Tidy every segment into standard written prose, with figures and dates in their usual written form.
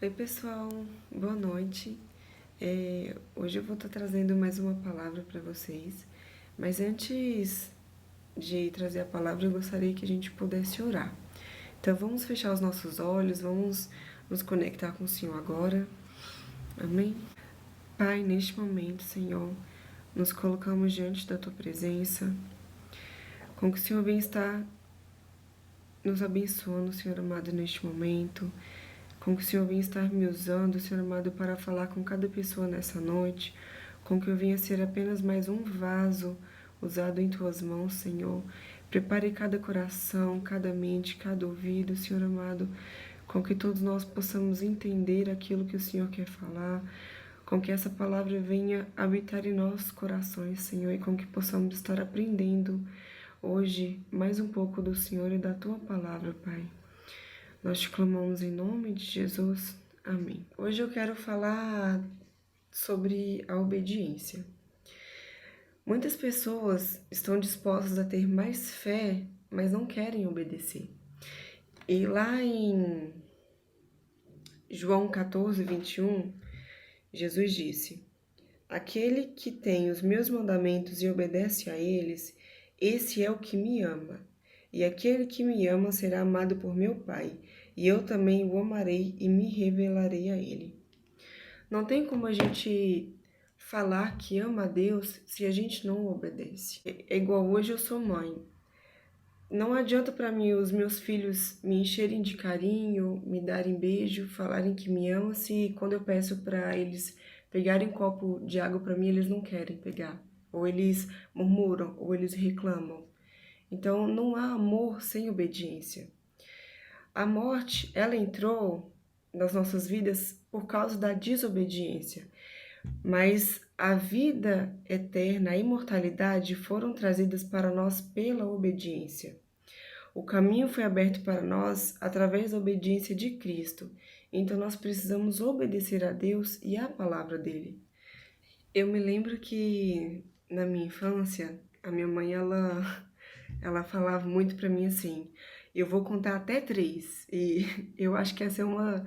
Oi pessoal, boa noite. Hoje eu vou estar trazendo mais uma palavra para vocês, mas antes de trazer a palavra eu gostaria que a gente pudesse orar. Então vamos fechar os nossos olhos, vamos nos conectar com o Senhor agora. Amém? Pai, neste momento, Senhor, nos colocamos diante da Tua presença, com que o Senhor venha estar nos abençoando, Senhor amado, neste momento, com que o Senhor venha estar me usando, Senhor amado, para falar com cada pessoa nessa noite, com que eu venha ser apenas mais um vaso usado em Tuas mãos, Senhor. Prepare cada coração, cada mente, cada ouvido, Senhor amado, com que todos nós possamos entender aquilo que o Senhor quer falar, com que essa palavra venha habitar em nossos corações, Senhor, e com que possamos estar aprendendo hoje mais um pouco do Senhor e da Tua palavra, Pai. Nós te clamamos em nome de Jesus. Amém. Hoje eu quero falar sobre a obediência. Muitas pessoas estão dispostas a ter mais fé, mas não querem obedecer. E lá em João 14, 21, Jesus disse: Aquele que tem os meus mandamentos e obedece a eles, esse é o que me ama. E aquele que me ama será amado por meu Pai, e eu também o amarei e me revelarei a ele. Não tem como a gente falar que ama a Deus se a gente não obedece. É igual hoje eu sou mãe. Não adianta para mim os meus filhos me encherem de carinho, me darem beijo, falarem que me amam, se quando eu peço para eles pegarem um copo de água para mim, eles não querem pegar. Ou eles murmuram, ou eles reclamam. Então, não há amor sem obediência. A morte, ela entrou nas nossas vidas por causa da desobediência, mas a vida eterna, a imortalidade foram trazidas para nós pela obediência. O caminho foi aberto para nós através da obediência de Cristo, então nós precisamos obedecer a Deus e à palavra dele. Eu me lembro que na minha infância, a minha mãe ela falava muito para mim assim: eu vou contar até 3. E eu acho que essa é uma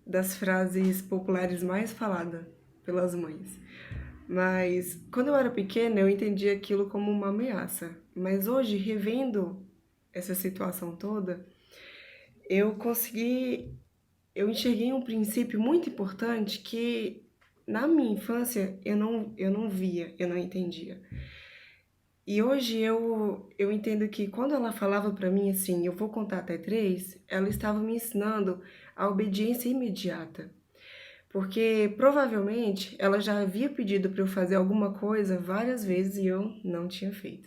das frases populares mais faladas pelas mães. Mas quando eu era pequena, eu entendia aquilo como uma ameaça. Mas hoje, revendo essa situação toda, eu eu enxerguei um princípio muito importante que na minha infância eu não via, eu não entendia. E hoje eu entendo que quando ela falava para mim assim, eu vou contar até 3, ela estava me ensinando a obediência imediata. Porque provavelmente ela já havia pedido para eu fazer alguma coisa várias vezes e eu não tinha feito.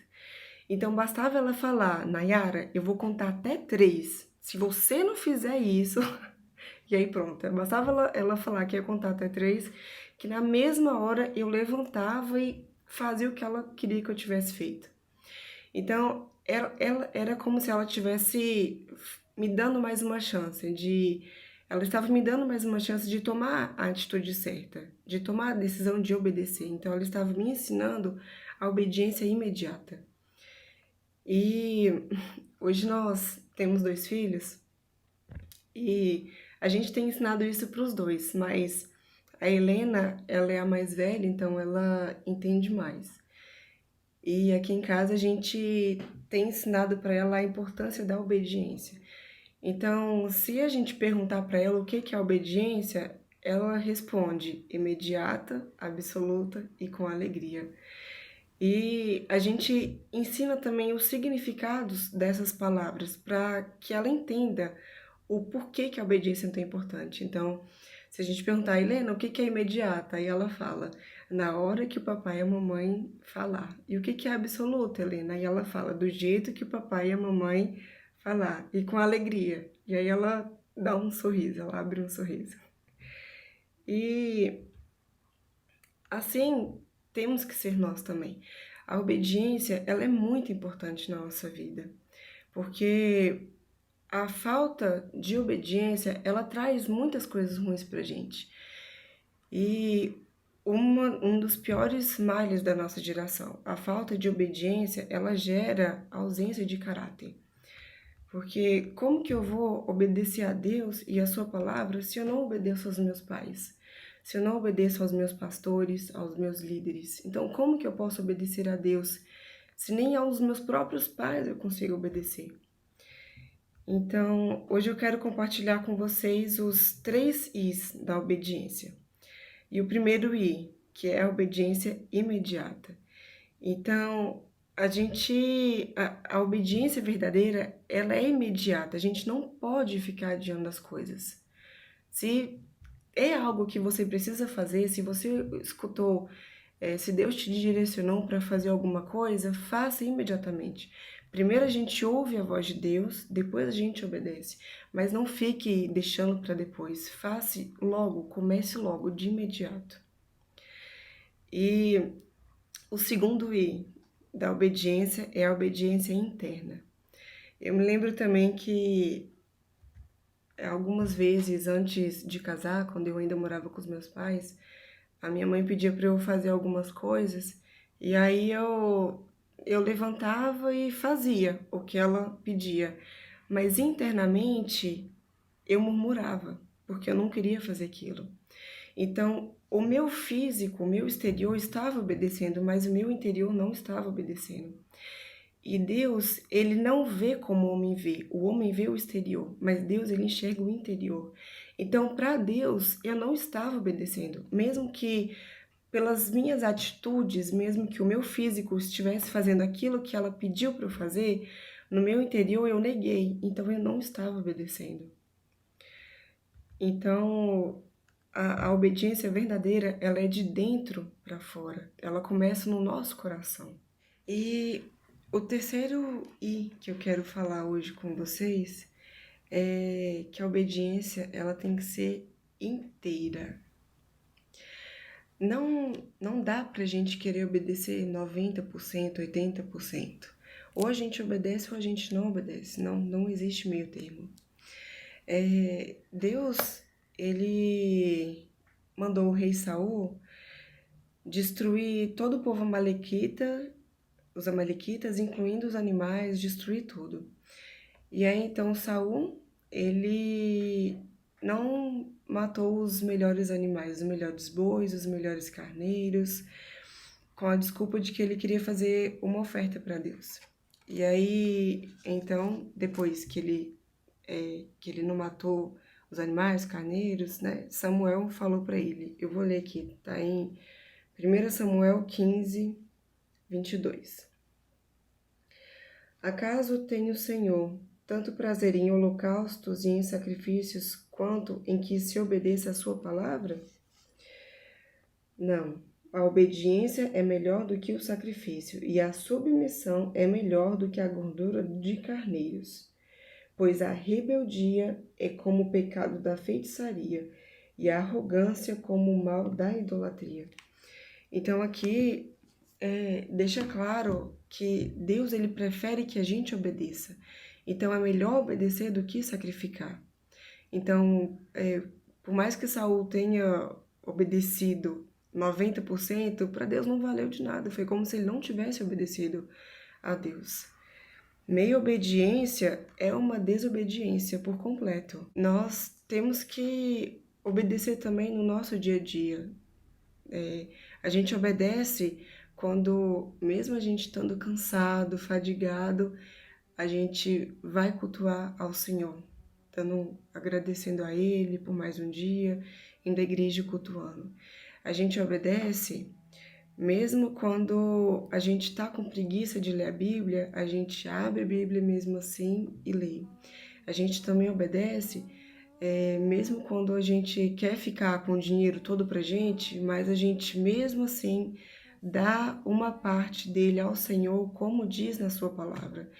Então bastava ela falar: Nayara, eu vou contar até 3. Se você não fizer isso. E aí pronto. Bastava ela falar que ia contar até 3, que na mesma hora eu levantava e fazia o que ela queria que eu tivesse feito. Então ela era como se ela tivesse me dando mais uma chance de. Ela estava me dando mais uma chance de tomar a atitude certa, de tomar a decisão de obedecer. Então ela estava me ensinando a obediência imediata. E hoje nós temos 2 filhos e a gente tem ensinado isso para os dois, mas a Helena, ela é a mais velha, então ela entende mais. E aqui em casa a gente tem ensinado para ela a importância da obediência. Então, se a gente perguntar para ela o que é obediência, ela responde imediata, absoluta e com alegria. E a gente ensina também os significados dessas palavras para que ela entenda o porquê que a obediência é tão importante. Então, se a gente perguntar, Helena, o que é imediata? Aí ela fala, na hora que o papai e a mamãe falar. E o que é absoluta, Helena? Aí ela fala, do jeito que o papai e a mamãe falar. E com alegria. E aí ela dá um sorriso, ela abre um sorriso. E assim, temos que ser nós também. A obediência, ela é muito importante na nossa vida, porque a falta de obediência, ela traz muitas coisas ruins pra gente. E um dos piores males da nossa geração, a falta de obediência, ela gera ausência de caráter. Porque como que eu vou obedecer a Deus e a sua palavra se eu não obedeço aos meus pais? Se eu não obedeço aos meus pastores, aos meus líderes? Então, como que eu posso obedecer a Deus se nem aos meus próprios pais eu consigo obedecer? Então, hoje eu quero compartilhar com vocês os 3 Is da obediência. E o primeiro I, que é a obediência imediata. Então, a obediência verdadeira, ela é imediata. A gente não pode ficar adiando as coisas. Se é algo que você precisa fazer, se você escutou, se Deus te direcionou para fazer alguma coisa, faça imediatamente. Primeiro a gente ouve a voz de Deus, depois a gente obedece. Mas não fique deixando para depois. Faça logo, comece logo, de imediato. E o segundo I da obediência é a obediência interna. Eu me lembro também que algumas vezes antes de casar, quando eu ainda morava com os meus pais, a minha mãe pedia para eu fazer algumas coisas e aí eu levantava e fazia o que ela pedia, mas internamente eu murmurava, porque eu não queria fazer aquilo. Então, o meu físico, o meu exterior estava obedecendo, mas o meu interior não estava obedecendo. E Deus, ele não vê como o homem vê. O homem vê o exterior, mas Deus, ele enxerga o interior. Então, para Deus, eu não estava obedecendo, mesmo que pelas minhas atitudes, mesmo que o meu físico estivesse fazendo aquilo que ela pediu para eu fazer, no meu interior eu neguei, então eu não estava obedecendo. Então, a obediência verdadeira, ela é de dentro para fora. Ela começa no nosso coração. E o terceiro I que eu quero falar hoje com vocês é que a obediência, ela tem que ser inteira. Não dá pra gente querer obedecer 90%, 80%. Ou a gente obedece ou a gente não obedece. Não existe meio termo. Deus, ele mandou o rei Saul destruir todo o povo amalequita, os amalequitas, incluindo os animais, destruir tudo. E aí então Saul, ele não matou os melhores animais, os melhores bois, os melhores carneiros, com a desculpa de que ele queria fazer uma oferta para Deus. E aí, então, depois que ele não matou os animais, carneiros, né? Samuel falou para ele, eu vou ler aqui, tá em 1 Samuel 15, 22. Acaso tem o Senhor tanto prazer em holocaustos e em sacrifícios, quanto em que se obedeça a sua palavra? Não, a obediência é melhor do que o sacrifício, e a submissão é melhor do que a gordura de carneiros. Pois a rebeldia é como o pecado da feitiçaria, e a arrogância como o mal da idolatria. Então aqui deixa claro que Deus, ele prefere que a gente obedeça. Então é melhor obedecer do que sacrificar. Então, por mais que Saul tenha obedecido 90%, para Deus não valeu de nada. Foi como se ele não tivesse obedecido a Deus. Meia obediência é uma desobediência por completo. Nós temos que obedecer também no nosso dia a dia. A gente obedece quando, mesmo a gente estando cansado, fadigado, a gente vai cultuar ao Senhor, agradecendo a Ele por mais um dia, indo à igreja cultuando. A gente obedece mesmo quando a gente está com preguiça de ler a Bíblia, a gente abre a Bíblia mesmo assim e lê. A gente também obedece mesmo quando a gente quer ficar com o dinheiro todo pra gente, mas a gente mesmo assim dá uma parte dele ao Senhor, como diz na sua palavra.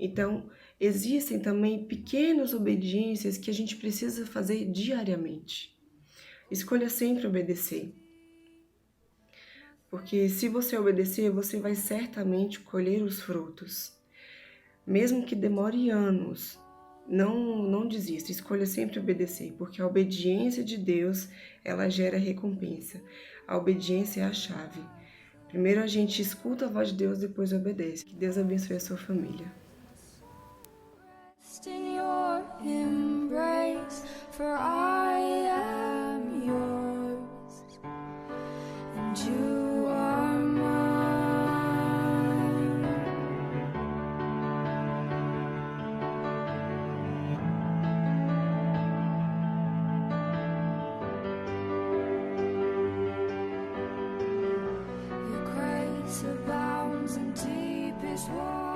Então, existem também pequenas obediências que a gente precisa fazer diariamente. Escolha sempre obedecer. Porque se você obedecer, você vai certamente colher os frutos. Mesmo que demore anos, não desista, escolha sempre obedecer, porque a obediência de Deus, ela gera recompensa. A obediência é a chave. Primeiro a gente escuta a voz de Deus, depois obedece. Que Deus abençoe a sua família. embrace, for I am yours, and you are mine. Your grace abounds in deepest waters.